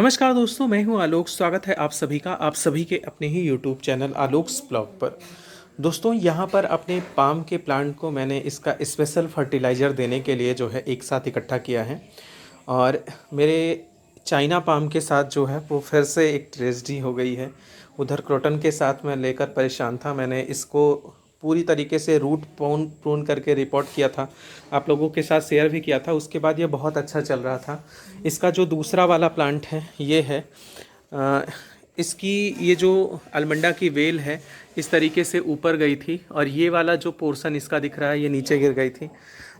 नमस्कार दोस्तों, मैं हूं आलोक। स्वागत है आप सभी का आप सभी के अपने ही यूट्यूब चैनल आलोक्स ब्लॉग पर। दोस्तों, यहां पर अपने पाम के प्लांट को मैंने इसका स्पेशल फर्टिलाइज़र देने के लिए जो है एक साथ इकट्ठा किया है। और मेरे चाइना पाम के साथ जो है वो फिर से एक ट्रेजेडी हो गई है। उधर क्रोटन के साथ मैं लेकर परेशान था। मैंने इसको पूरी तरीके से रूट प्रून करके रिपोर्ट किया था, आप लोगों के साथ शेयर भी किया था। उसके बाद ये बहुत अच्छा चल रहा था। इसका जो दूसरा वाला प्लांट है ये है, अ, इसकी ये जो अलमंडा की वेल है इस तरीके से ऊपर गई थी और ये वाला जो पोर्शन इसका दिख रहा है ये नीचे गिर गई थी।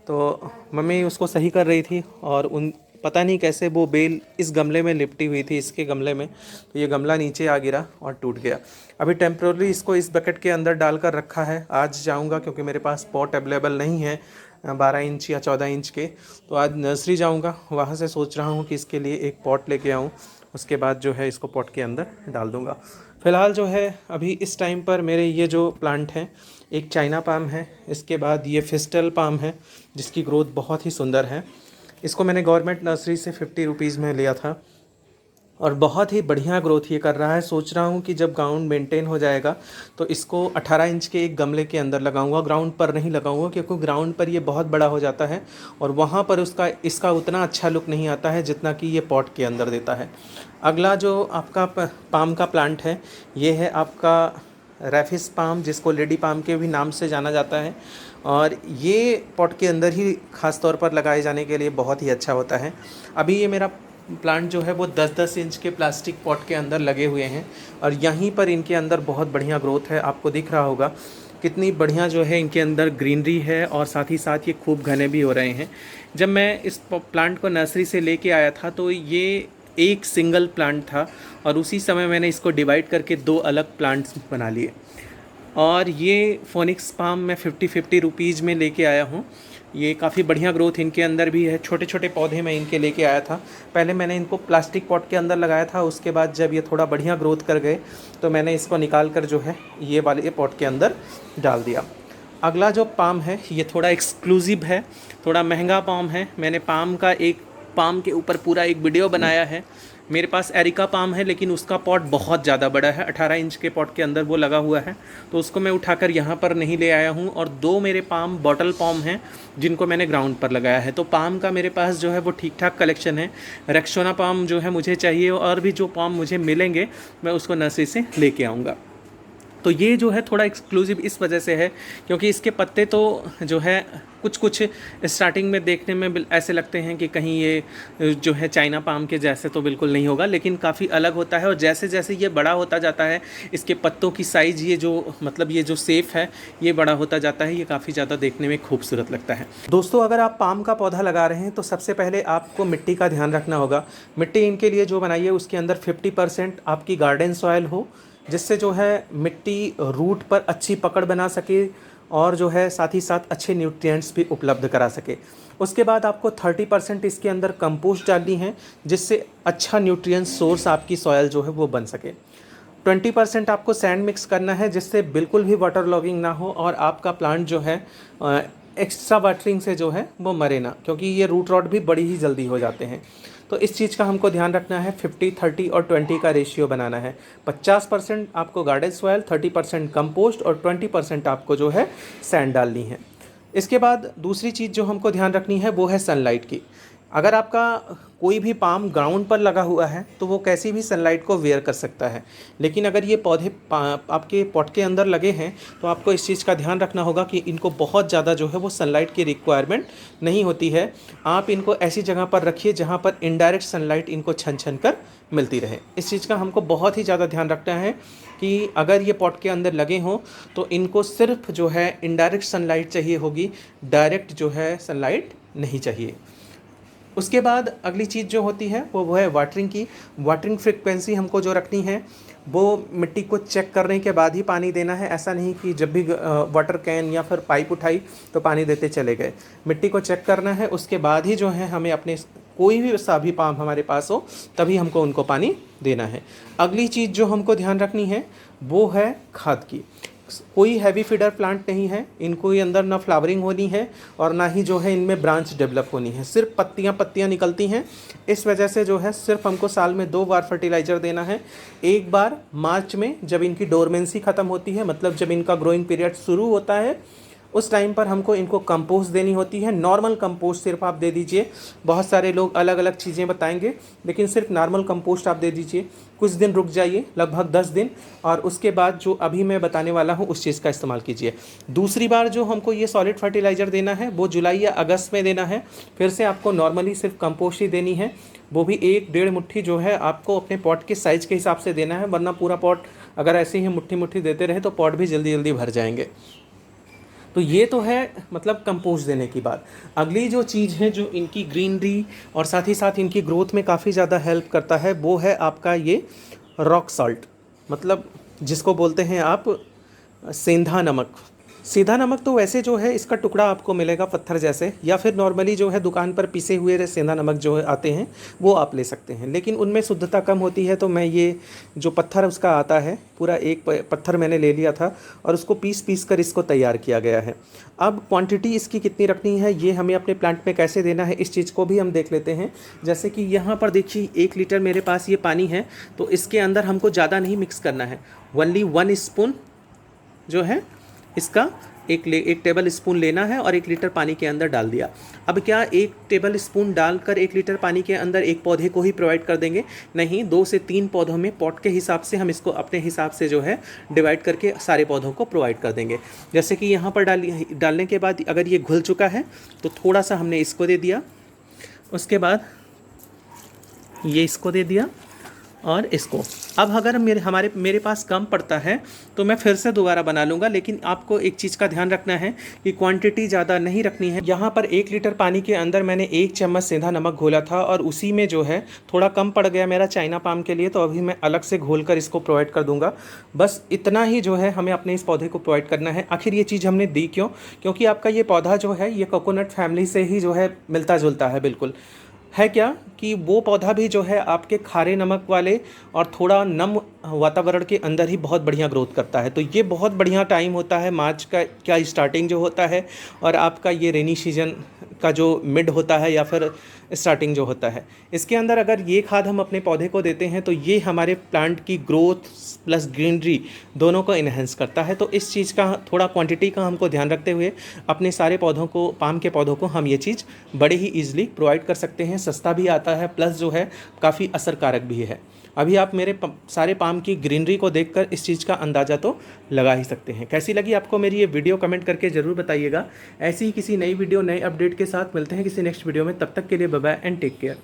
तो मम्मी उसको सही कर रही थी और उन पता नहीं कैसे वो बेल इस गमले में लिपटी हुई थी, इसके गमले में। तो ये गमला नीचे आ गिरा और टूट गया। अभी टेम्प्रोरली इसको इस बकेट के अंदर डालकर रखा है। आज जाऊंगा क्योंकि मेरे पास पॉट अवेलेबल नहीं है 12 इंच या 14 इंच के। तो आज नर्सरी जाऊंगा, वहाँ से सोच रहा हूँ कि इसके लिए एक पॉट लेके आऊँ। उसके बाद जो है इसको पॉट के अंदर डाल दूँगा। फ़िलहाल जो है अभी इस टाइम पर मेरे ये जो प्लांट हैं, एक चाइना पाम है, इसके बाद ये फिस्टल पाम है जिसकी ग्रोथ बहुत ही सुंदर है। इसको मैंने गवर्नमेंट नर्सरी से 50 रुपीज़ में लिया था और बहुत ही बढ़िया ग्रोथ ये कर रहा है। सोच रहा हूँ कि जब ग्राउंड मेंटेन हो जाएगा तो इसको 18 इंच के एक गमले के अंदर लगाऊंगा, ग्राउंड पर नहीं लगाऊंगा क्योंकि ग्राउंड पर ये बहुत बड़ा हो जाता है और वहाँ पर इसका उतना अच्छा लुक नहीं आता है जितना कि ये पॉट के अंदर देता है। अगला जो आपका पाम का प्लांट है ये है आपका रैफिस पाम, जिसको लेडी पाम के भी नाम से जाना जाता है। और ये पॉट के अंदर ही ख़ास तौर पर लगाए जाने के लिए बहुत ही अच्छा होता है। अभी ये मेरा प्लांट जो है वो 10-10 इंच के प्लास्टिक पॉट के अंदर लगे हुए हैं और यहीं पर इनके अंदर बहुत बढ़िया ग्रोथ है। आपको दिख रहा होगा कितनी बढ़िया जो है इनके अंदर ग्रीनरी है और साथ ही साथ ये खूब घने भी हो रहे हैं। जब मैं इस प्लांट को नर्सरी से लेके आया था तो ये एक सिंगल प्लांट था और उसी समय मैंने इसको डिवाइड करके 2 अलग प्लांट्स बना लिए। और ये फोनिक्स पाम मैं 50 रुपीज़ में लेके आया हूँ। ये काफ़ी बढ़िया ग्रोथ इनके अंदर भी है। छोटे छोटे पौधे मैं इनके लेके आया था। पहले मैंने इनको प्लास्टिक पॉट के अंदर लगाया था, उसके बाद जब ये थोड़ा बढ़िया ग्रोथ कर गए तो मैंने इसको निकाल कर जो है ये वाले पॉट के अंदर डाल दिया। अगला जो पाम है ये थोड़ा एक्सक्लूसिव है, थोड़ा महंगा पाम है। मैंने पाम के ऊपर पूरा एक वीडियो बनाया है। मेरे पास एरिका पाम है लेकिन उसका पॉट बहुत ज़्यादा बड़ा है, 18 इंच के पॉट के अंदर वो लगा हुआ है, तो उसको मैं उठाकर यहाँ पर नहीं ले आया हूँ। और 2 मेरे पाम बॉटल पाम हैं जिनको मैंने ग्राउंड पर लगाया है। तो पाम का मेरे पास जो है वो ठीक ठाक कलेक्शन है। रेक्सोना पाम जो है मुझे चाहिए और भी जो पाम मुझे मिलेंगे मैं उसको नर्सरी से लेके आऊँगा। तो ये जो है थोड़ा एक्सक्लूसिव इस वजह से है क्योंकि इसके पत्ते तो जो है कुछ कुछ स्टार्टिंग में देखने में ऐसे लगते हैं कि कहीं ये जो है चाइना पाम के जैसे तो बिल्कुल नहीं होगा, लेकिन काफ़ी अलग होता है। और जैसे जैसे ये बड़ा होता जाता है इसके पत्तों की साइज़, ये जो मतलब ये जो शेप है ये बड़ा होता जाता है। ये काफ़ी ज़्यादा देखने में खूबसूरत लगता है। दोस्तों, अगर आप पाम का पौधा लगा रहे हैं तो सबसे पहले आपको मिट्टी का ध्यान रखना होगा। मिट्टी इनके लिए जो बनाइए उसके अंदर 50% आपकी गार्डन सॉइल हो, जिससे जो है मिट्टी रूट पर अच्छी पकड़ बना सके और जो है साथ ही साथ अच्छे न्यूट्रिएंट्स भी उपलब्ध करा सके। उसके बाद आपको 30% इसके अंदर कंपोस्ट डालनी है जिससे अच्छा न्यूट्रिएंट सोर्स आपकी सॉयल जो है वो बन सके। 20% आपको सैंड मिक्स करना है जिससे बिल्कुल भी वाटर लॉगिंग ना हो और आपका प्लांट जो है एक्स्ट्रा वाटरिंग से जो है वो मरे ना, क्योंकि ये रूट रॉट भी बड़ी ही जल्दी हो जाते हैं। तो इस चीज़ का हमको ध्यान रखना है। 50-30 और 20 का रेशियो बनाना है। 50% आपको गार्डन सॉइल, 30% कंपोस्ट और 20% आपको जो है सैंड डालनी है। इसके बाद दूसरी चीज़ जो हमको ध्यान रखनी है वो है सनलाइट की। अगर आपका कोई भी पाम ग्राउंड पर लगा हुआ है तो वो कैसी भी सनलाइट को वेयर कर सकता है, लेकिन अगर ये पौधे आपके पॉट के अंदर लगे हैं तो आपको इस चीज़ का ध्यान रखना होगा कि इनको बहुत ज़्यादा जो है वो सनलाइट की रिक्वायरमेंट नहीं होती है। आप इनको ऐसी जगह पर रखिए जहाँ पर इनडायरेक्ट सनलाइट इनको छन छन कर मिलती रहे। इस चीज़ का हमको बहुत ही ज़्यादा ध्यान रखना है कि अगर ये पॉट के अंदर लगे हों तो इनको सिर्फ जो है इनडायरेक्ट सनलाइट चाहिए होगी, डायरेक्ट जो है सनलाइट नहीं चाहिए। उसके बाद अगली चीज़ जो होती है वो है वाटरिंग की। वाटरिंग फ्रिक्वेंसी हमको जो रखनी है वो मिट्टी को चेक करने के बाद ही पानी देना है। ऐसा नहीं कि जब भी वाटर कैन या फिर पाइप उठाई तो पानी देते चले गए। मिट्टी को चेक करना है, उसके बाद ही जो है हमें अपने कोई भी सा भी पाम हमारे पास हो तभी हमको उनको पानी देना है। अगली चीज़ जो हमको ध्यान रखनी है वो है खाद की। कोई हैवी फीडर प्लांट नहीं है, इनको ये अंदर ना फ्लावरिंग होनी है और ना ही जो है इनमें ब्रांच डेवलप होनी है, सिर्फ पत्तियां निकलती हैं। इस वजह से जो है सिर्फ हमको साल में 2 बार फर्टिलाइज़र देना है। एक बार मार्च में जब इनकी डोरमेंसी ख़त्म होती है, मतलब जब इनका ग्रोइंग पीरियड शुरू होता है, उस टाइम पर हमको इनको कंपोस्ट देनी होती है। नॉर्मल कंपोस्ट सिर्फ आप दे दीजिए। बहुत सारे लोग अलग अलग चीज़ें बताएंगे, लेकिन सिर्फ नॉर्मल कंपोस्ट आप दे दीजिए। कुछ दिन रुक जाइए, लगभग 10 दिन, और उसके बाद जो अभी मैं बताने वाला हूँ उस चीज़ का इस्तेमाल कीजिए। दूसरी बार जो हमको ये सॉलिड फर्टिलाइज़र देना है वो जुलाई या अगस्त में देना है। फिर से आपको नॉर्मली सिर्फ कंपोस्ट ही देनी है, वो भी 1-1.5 मुट्ठी जो है आपको अपने पॉट के साइज़ के हिसाब से देना है, वरना पूरा पॉट अगर ऐसे ही मुट्ठी मुट्ठी देते रहे तो पॉट भी जल्दी जल्दी भर जाएंगे। तो ये तो है मतलब कंपोस्ट देने की बात। अगली जो चीज़ है जो इनकी ग्रीनरी और साथ ही साथ इनकी ग्रोथ में काफ़ी ज़्यादा हेल्प करता है, वो है आपका ये रॉक सॉल्ट, मतलब जिसको बोलते हैं आप सेंधा नमक। सीधा नमक तो वैसे जो है इसका टुकड़ा आपको मिलेगा पत्थर जैसे, या फिर नॉर्मली जो है दुकान पर पिसे हुए सेंधा नमक जो है आते हैं वो आप ले सकते हैं, लेकिन उनमें शुद्धता कम होती है। तो मैं ये जो पत्थर उसका आता है, पूरा एक पत्थर मैंने ले लिया था और उसको पीस कर इसको तैयार किया गया है। अब क्वांटिटी इसकी कितनी रखनी है, ये हमें अपने प्लांट में कैसे देना है, इस चीज़ को भी हम देख लेते हैं। जैसे कि यहाँ पर देखिए 1 लीटर मेरे पास ये पानी है, तो इसके अंदर हमको ज़्यादा नहीं मिक्स करना है, ओनली 1 स्पून जो है इसका एक टेबल स्पून लेना है और 1 लीटर पानी के अंदर डाल दिया। अब क्या 1 टेबल स्पून डालकर 1 लीटर पानी के अंदर एक पौधे को ही प्रोवाइड कर देंगे? नहीं, 2 से 3 पौधों में पॉट के हिसाब से हम इसको अपने हिसाब से जो है डिवाइड करके सारे पौधों को प्रोवाइड कर देंगे। जैसे कि यहाँ पर डालने के बाद अगर ये घुल चुका है तो थोड़ा सा हमने इसको दे दिया, उसके बाद ये इसको दे दिया और इसको। अब अगर मेरे पास कम पड़ता है तो मैं फिर से दोबारा बना लूँगा, लेकिन आपको एक चीज़ का ध्यान रखना है कि क्वांटिटी ज़्यादा नहीं रखनी है। यहाँ पर 1 लीटर पानी के अंदर मैंने 1 चम्मच सेंधा नमक घोला था और उसी में जो है थोड़ा कम पड़ गया मेरा चाइना पाम के लिए, तो अभी मैं अलग से घोल कर इसको प्रोवाइड कर दूँगा। बस इतना ही जो है हमें अपने इस पौधे को प्रोवाइड करना है। आखिर ये चीज़ हमने दी क्यों? क्योंकि आपका ये पौधा जो है ये कोकोनट फैमिली से ही जो है मिलता जुलता है। बिल्कुल है क्या कि वो पौधा भी जो है आपके खारे नमक वाले और थोड़ा नम वातावरण के अंदर ही बहुत बढ़िया ग्रोथ करता है। तो ये बहुत बढ़िया टाइम होता है मार्च का क्या स्टार्टिंग जो होता है, और आपका ये रेनी सीजन का जो मिड होता है या फिर स्टार्टिंग जो होता है, इसके अंदर अगर ये खाद हम अपने पौधे को देते हैं तो ये हमारे प्लांट की ग्रोथ प्लस ग्रीनरी दोनों को इन्हेंस करता है। तो इस चीज़ का थोड़ा क्वांटिटी का हमको ध्यान रखते हुए अपने सारे पौधों को, पाम के पौधों को हम ये चीज़ बड़े ही ईजिली प्रोवाइड कर सकते हैं। सस्ता भी आता है प्लस जो है काफ़ी असरकारक भी है। अभी आप मेरे सारे पाम की ग्रीनरी को देखकर इस चीज़ का अंदाज़ा तो लगा ही सकते हैं। कैसी लगी आपको मेरी ये वीडियो कमेंट करके ज़रूर बताइएगा। ऐसी ही किसी नई वीडियो नए अपडेट के साथ मिलते हैं किसी नेक्स्ट वीडियो में। तब तक के लिए bye bye and take care.